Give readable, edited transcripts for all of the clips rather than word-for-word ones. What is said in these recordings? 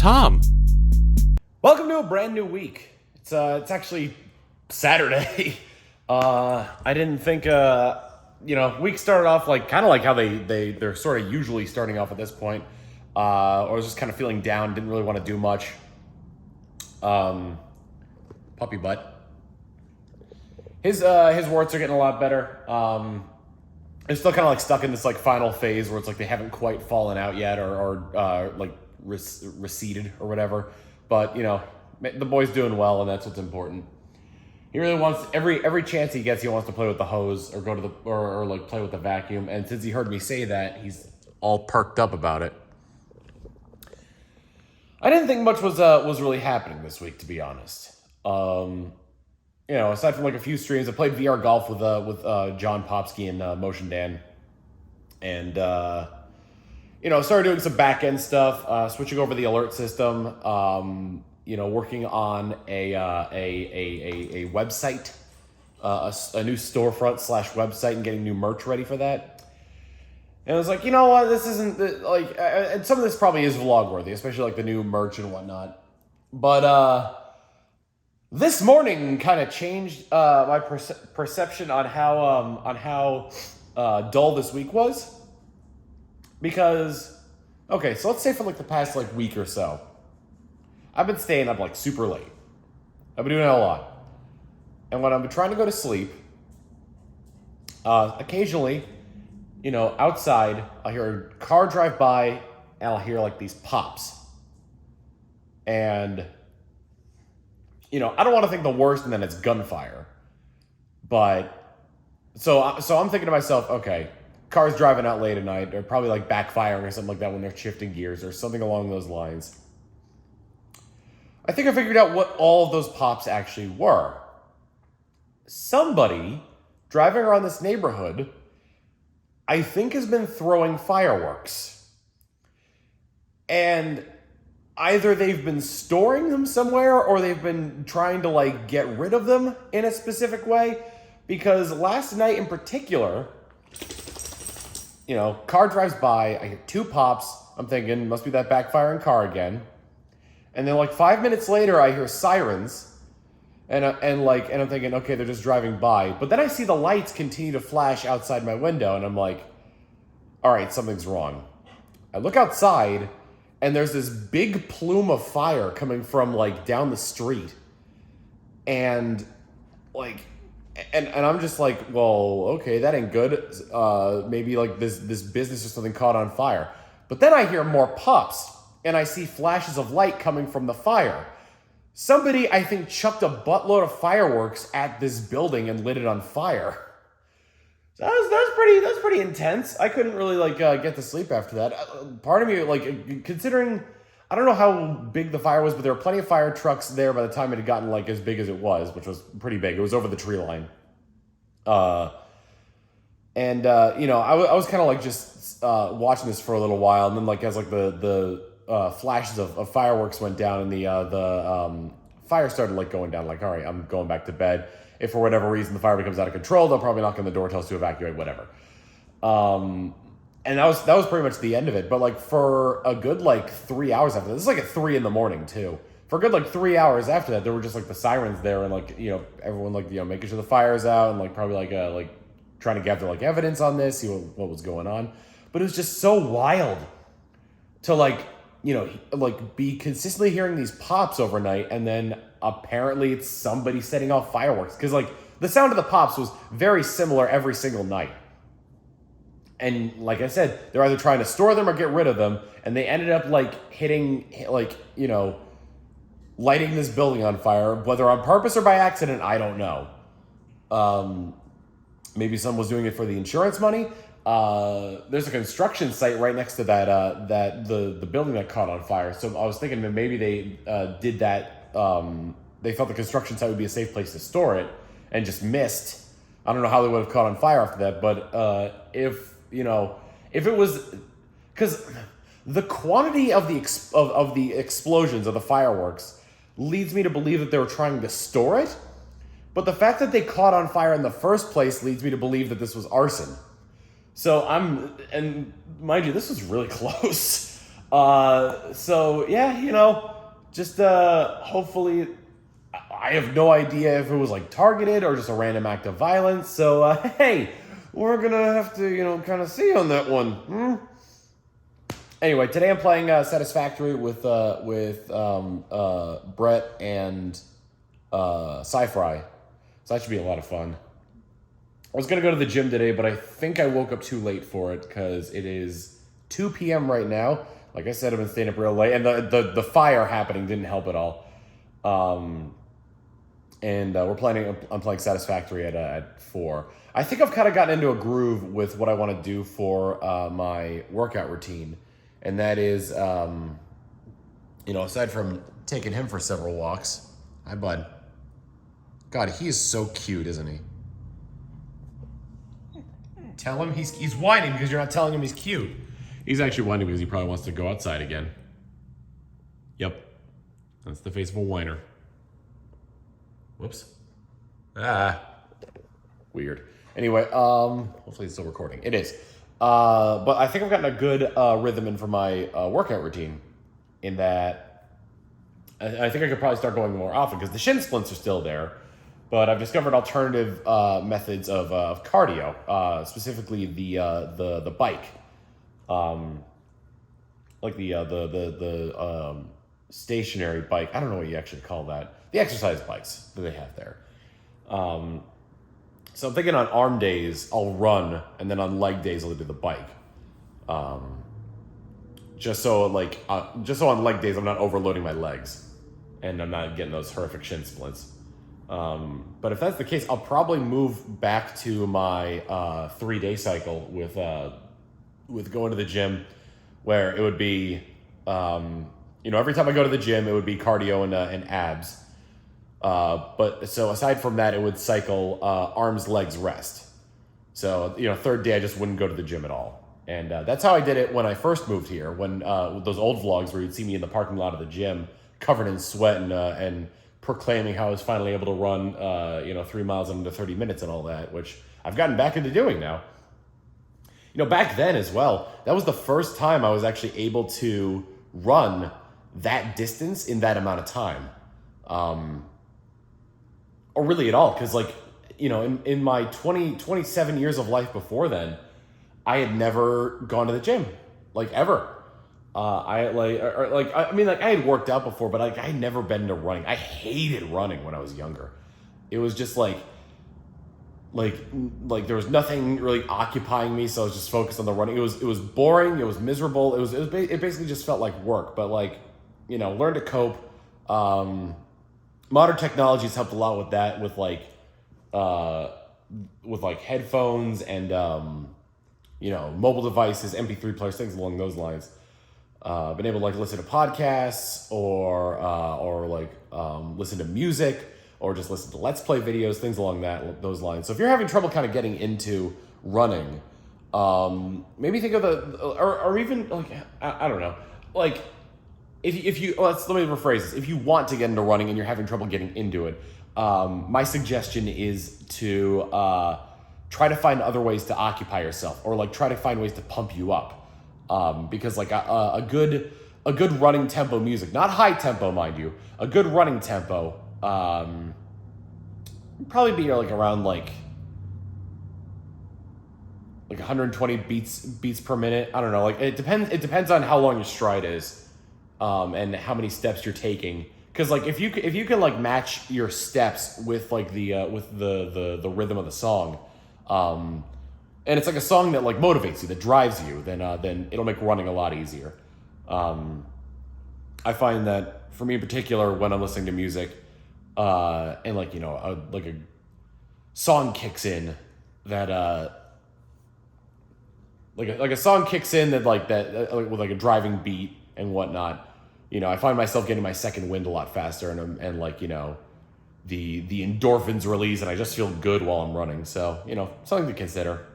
Tom. Welcome to a brand new week. It's actually Saturday. I didn't think week started off kind of like how they're sort of usually starting off at this point. Or I was just kind of feeling down, didn't really want to do much. Puppy butt. His warts are getting a lot better. It's still kind of stuck in this final phase where it's they haven't quite fallen out yet or receded or whatever. But the boy's doing well, and that's what's important. He really wants every chance he gets. He wants to play with the hose or go to the or play with the vacuum. And since he heard me say that, he's all perked up about it. I didn't think much was really happening this week, to be honest. Aside from a few streams, I played VR golf with John Popsky and Motion Dan, and started doing some back end stuff, switching over the alert system. Working on a website, a new storefront / website, and getting new merch ready for that. And I was like, you know what, this isn't and some of this probably is vlog worthy, especially the new merch and whatnot. But this morning kind of changed my perception on how dull this week was. Because, okay, so let's say for the past week or so, I've been staying up super late. I've been doing it a lot. And when I'm trying to go to sleep, occasionally, outside, I'll hear a car drive by and I'll hear these pops. And, I don't want to think the worst and then it's gunfire. But, so I'm thinking to myself, okay, cars driving out late at night, they're probably backfiring or something like that when they're shifting gears or something along those lines. I think I figured out what all of those pops actually were. Somebody driving around this neighborhood, I think, has been throwing fireworks. And either they've been storing them somewhere or they've been trying to get rid of them in a specific way. Because last night in particular, car drives by, I get two pops. I'm thinking, must be that backfiring car again. And then 5 minutes later, I hear sirens, and I'm thinking, okay, they're just driving by. But then I see the lights continue to flash outside my window, and I'm like, all right, something's wrong. I look outside, and there's this big plume of fire coming from down the street, and I'm just well, okay, that ain't good. Maybe this business or something caught on fire. But then I hear more pops. And I see flashes of light coming from the fire. Somebody, I think, chucked a buttload of fireworks at this building and lit it on fire. So that was pretty intense. I couldn't really get to sleep after that. Part of me, considering, I don't know how big the fire was, but there were plenty of fire trucks there by the time it had gotten as big as it was, which was pretty big. It was over the tree line. I was kind of just watching this for a little while, and then as the flashes of fireworks went down and the fire started going down, all right, I'm going back to bed. If for whatever reason the fire becomes out of control, they'll probably knock on the door, tell us to evacuate, whatever. And that was pretty much the end of it. But for a good 3 hours after that, this is at 3 a.m. too. For a good 3 hours after that, there were just the sirens there and everyone making sure the fire's out and probably trying to gather evidence on this, see what was going on. But it was just so wild to be consistently hearing these pops overnight, and then apparently it's somebody setting off fireworks. Because the sound of the pops was very similar every single night. And like I said, they're either trying to store them or get rid of them, and they ended up hitting lighting this building on fire, whether on purpose or by accident, I don't know. Maybe someone was doing it for the insurance money. There's a construction site right next to the building that caught on fire. So I was thinking that maybe they did that. They thought the construction site would be a safe place to store it and just missed. I don't know how they would have caught on fire after that, but if it was, because the quantity of the explosions of the fireworks leads me to believe that they were trying to store it. But the fact that they caught on fire in the first place leads me to believe that this was arson. So and mind you, this was really close. So yeah, just hopefully, I have no idea if it was like targeted or just a random act of violence. So hey, we're gonna have to kind of see on that one. Anyway, today I'm playing Satisfactory with Brett and Sci-Fry. So that should be a lot of fun. I was gonna go to the gym today, but I think I woke up too late for it because it is 2 p.m. right now. Like I said, I've been staying up real late, and the fire happening didn't help at all. And I'm playing Satisfactory at 4. I think I've kind of gotten into a groove with what I want to do for my workout routine, and that is, aside from taking him for several walks. Hi, bud. God, he is so cute, isn't he? Tell him he's whining because you're not telling him he's cute. He's actually whining because he probably wants to go outside again. Yep. That's the face of a whiner. Whoops. Weird. Anyway, hopefully it's still recording. It is. But I think I've gotten a good rhythm in for my workout routine in that I think I could probably start going more often because the shin splints are still there. But I've discovered alternative methods of cardio, specifically the bike, like the stationary bike. I don't know what you actually call that. The exercise bikes that they have there. So I'm thinking on arm days I'll run, and then on leg days I'll do the bike. Just so on leg days I'm not overloading my legs, and I'm not getting those horrific shin splints. But if that's the case, I'll probably move back to my 3-day cycle with going to the gym, where it would be every time I go to the gym it would be cardio and abs. But so aside from that, it would cycle arms, legs, rest. So 3rd day I just wouldn't go to the gym at all, and that's how I did it when I first moved here. When those old vlogs where you'd see me in the parking lot of the gym, covered in sweat and proclaiming how I was finally able to run 3 miles in under 30 minutes and all that, which I've gotten back into doing now. Back then as well, that was the first time I was actually able to run that distance in that amount of time. Or really at all, because in my 27 years of life before then, I had never gone to the gym, ever. I had worked out before, but I had never been into running. I hated running when I was younger. It was just like there was nothing really occupying me, so I was just focused on the running. It was boring. It was miserable. It basically just felt like work. But learn to cope. Modern technology has helped a lot with that, with headphones and mobile devices, MP3 players, things along those lines. Been able to listen to podcasts or listen to music or just listen to Let's Play videos, things along those lines. So if you're having trouble kind of getting into running, maybe think of or even I don't know, if you let me rephrase this. If you want to get into running and you're having trouble getting into it, my suggestion is to try to find other ways to occupy yourself, or try to find ways to pump you up. Because a good running tempo music, not high tempo, mind you, a good running tempo, probably be around 120 beats per minute. I don't know. It depends on how long your stride is, and how many steps you're taking. Because if you can match your steps with the rhythm of the song, and it's a song that motivates you, that drives you, then it'll make running a lot easier. I find that for me in particular, when I'm listening to music, and a song kicks in that a song kicks in that with a driving beat and whatnot, I find myself getting my second wind a lot faster, and the endorphins release, and I just feel good while I'm running. So something to consider.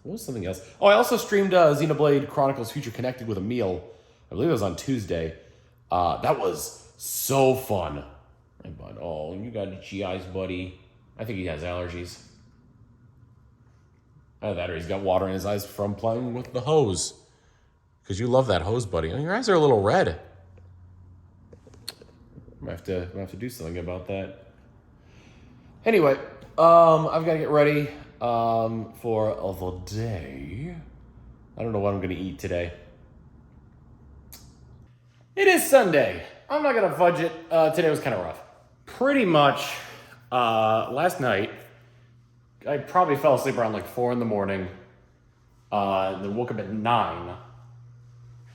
What was something else? Oh, I also streamed Xenoblade Chronicles Future Connected with Emil. I believe it was on Tuesday. That was so fun. Hey, bud. Oh, you got itchy eyes, buddy. I think he has allergies. Either that or he's got water in his eyes from playing with the hose. Because you love that hose, buddy. Oh, your eyes are a little red. I'm gonna have to do something about that. Anyway, I've got to get ready for the day. I don't know what I'm gonna eat today. It is Sunday. I'm not gonna fudge it. Today was kind of rough. Pretty much, last night, I probably fell asleep around like 4 in the morning. Then woke up at 9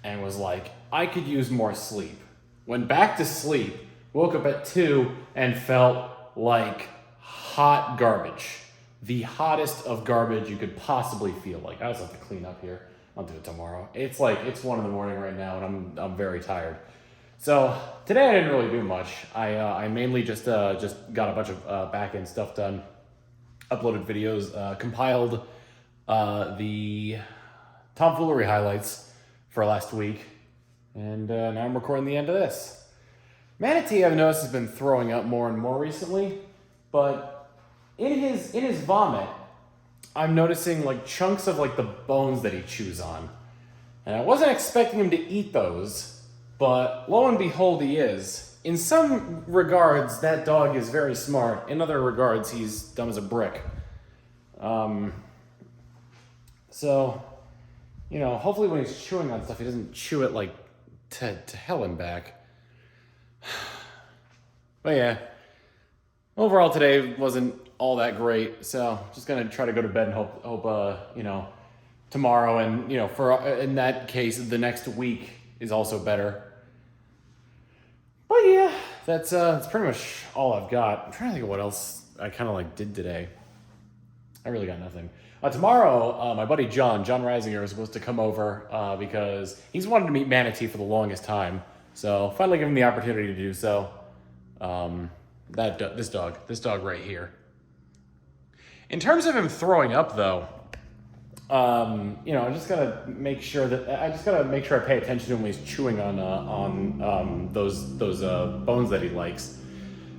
and was like, I could use more sleep. Went back to sleep, woke up at 2 and felt like hot garbage. The hottest of garbage you could possibly feel. Like, I also have to clean up here. I'll do it tomorrow. It's 1 in the morning right now and I'm very tired. So today I didn't really do much. I mainly just got a bunch of back-end stuff done, uploaded videos, compiled the tomfoolery highlights for last week, and now I'm recording the end of this. Manatee, I've noticed, has been throwing up more and more recently, but in his vomit, I'm noticing like chunks of like the bones that he chews on, and I wasn't expecting him to eat those, but lo and behold, he is. In some regards, that dog is very smart. In other regards, he's dumb as a brick. So, you know, hopefully when he's chewing on stuff, he doesn't chew it like to hell and back. But yeah, overall today wasn't all that great. So just gonna try to go to bed and hope you know, tomorrow and, you know, for in that case, the next week is also better. But yeah, that's pretty much all I've got. I'm trying to think of what else I kind of like did today. I really got nothing. Tomorrow, my buddy John Reisinger, is supposed to come over because he's wanted to meet Manatee for the longest time. So finally give him the opportunity to do so. This dog right here. In terms of him throwing up, though, you know, I just gotta make sure I pay attention to him when he's chewing on those bones that he likes,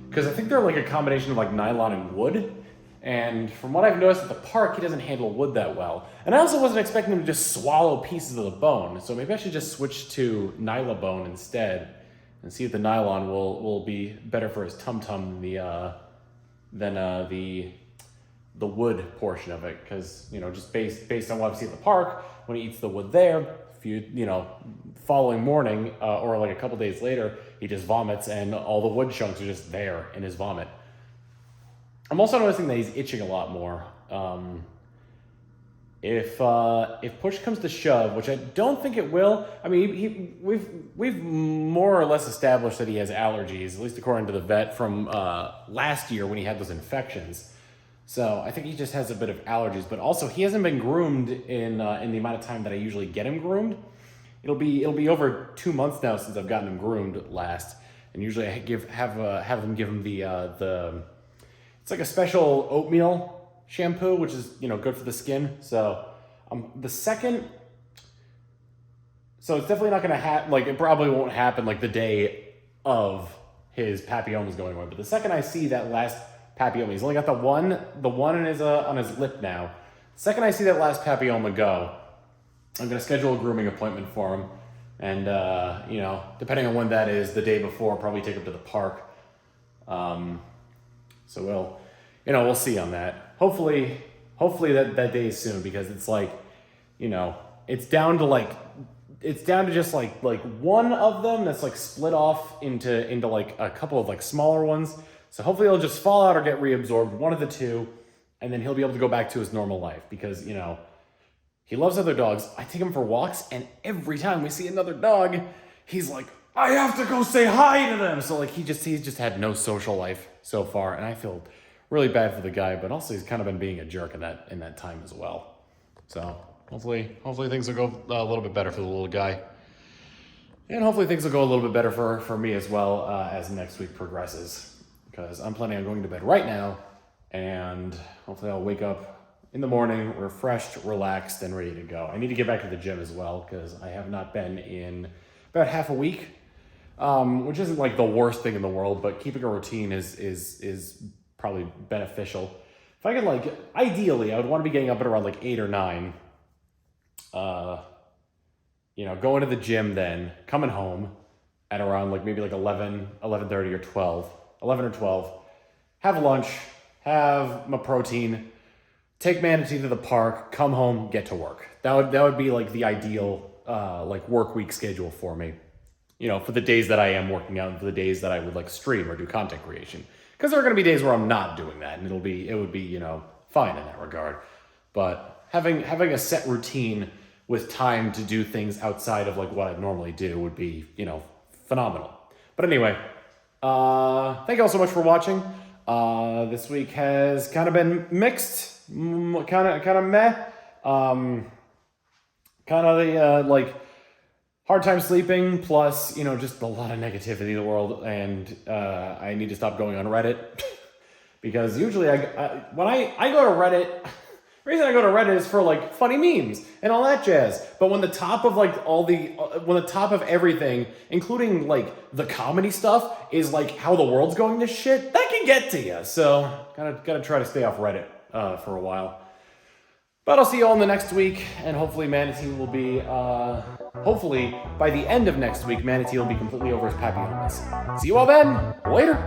because I think they're like a combination of like nylon and wood. And from what I've noticed at the park, he doesn't handle wood that well. And I also wasn't expecting him to just swallow pieces of the bone. So maybe I should just switch to Nylabone instead and see if the nylon will be better for his tum-tum than the wood portion of it. Because, you know, just based on what I've seen at the park, when he eats the wood there, following morning or like a couple days later, he just vomits and all the wood chunks are just there in his vomit. I'm also noticing that he's itching a lot more. If push comes to shove, which I don't think it will. I mean, we've more or less established that he has allergies, at least according to the vet from last year when he had those infections. So I think he just has a bit of allergies. But also, he hasn't been groomed in the amount of time that I usually get him groomed. It'll be over 2 months now since I've gotten him groomed last, and usually I have them give him the it's like a special oatmeal shampoo, which is, you know, good for the skin. So it's definitely not going to happen. Like, it probably won't happen like the day of his papillomas going away. But the second I see that last papilloma, he's only got the one on his lip now. The second I see that last papilloma go, I'm going to schedule a grooming appointment for him. And, you know, depending on when that is, the day before, probably take him to the park. So we'll see on that. Hopefully that day is soon, because it's like, you know, it's down to just like one of them that's like split off into like a couple of like smaller ones. So hopefully it'll just fall out or get reabsorbed, one of the two, and then he'll be able to go back to his normal life, because, you know, he loves other dogs. I take him for walks, and every time we see another dog, he's like, I have to go say hi to them. So like he's just had no social life so far, and I feel really bad for the guy, but also he's kind of been being a jerk in that time as well. So hopefully things will go a little bit better for the little guy, and hopefully things will go a little bit better for me as well as next week progresses, because I'm planning on going to bed right now, and hopefully I'll wake up in the morning refreshed, relaxed, and ready to go. I need to get back to the gym as well, because I have not been in about half a week. Which isn't like the worst thing in the world, but keeping a routine is probably beneficial. If I could, like, ideally, I would want to be getting up at around like 8 or 9. going to the gym then, coming home at around like maybe like 11, 11:30 or 12, 11 or 12, have lunch, have my protein, take Manatee to the park, come home, get to work. That would be like the ideal like work week schedule for me. For the days that I am working out and for the days that I would like stream or do content creation. Because there are going to be days where I'm not doing that, and it would be fine in that regard. But having a set routine with time to do things outside of like what I normally do would be phenomenal. But anyway, thank you all so much for watching. This week has kind of been mixed, kind of meh. Kind of the like hard time sleeping, plus just a lot of negativity in the world, and I need to stop going on Reddit because usually when I go to Reddit. The reason I go to Reddit is for like funny memes and all that jazz. But when the top of like when the top of everything, including like the comedy stuff, is like how the world's going to shit, that can get to you. So gotta try to stay off Reddit for a while. But I'll see you all in the next week, and hopefully Manatee will be. Hopefully by the end of next week, Manatee will be completely over his papillomas. See you all then. Later.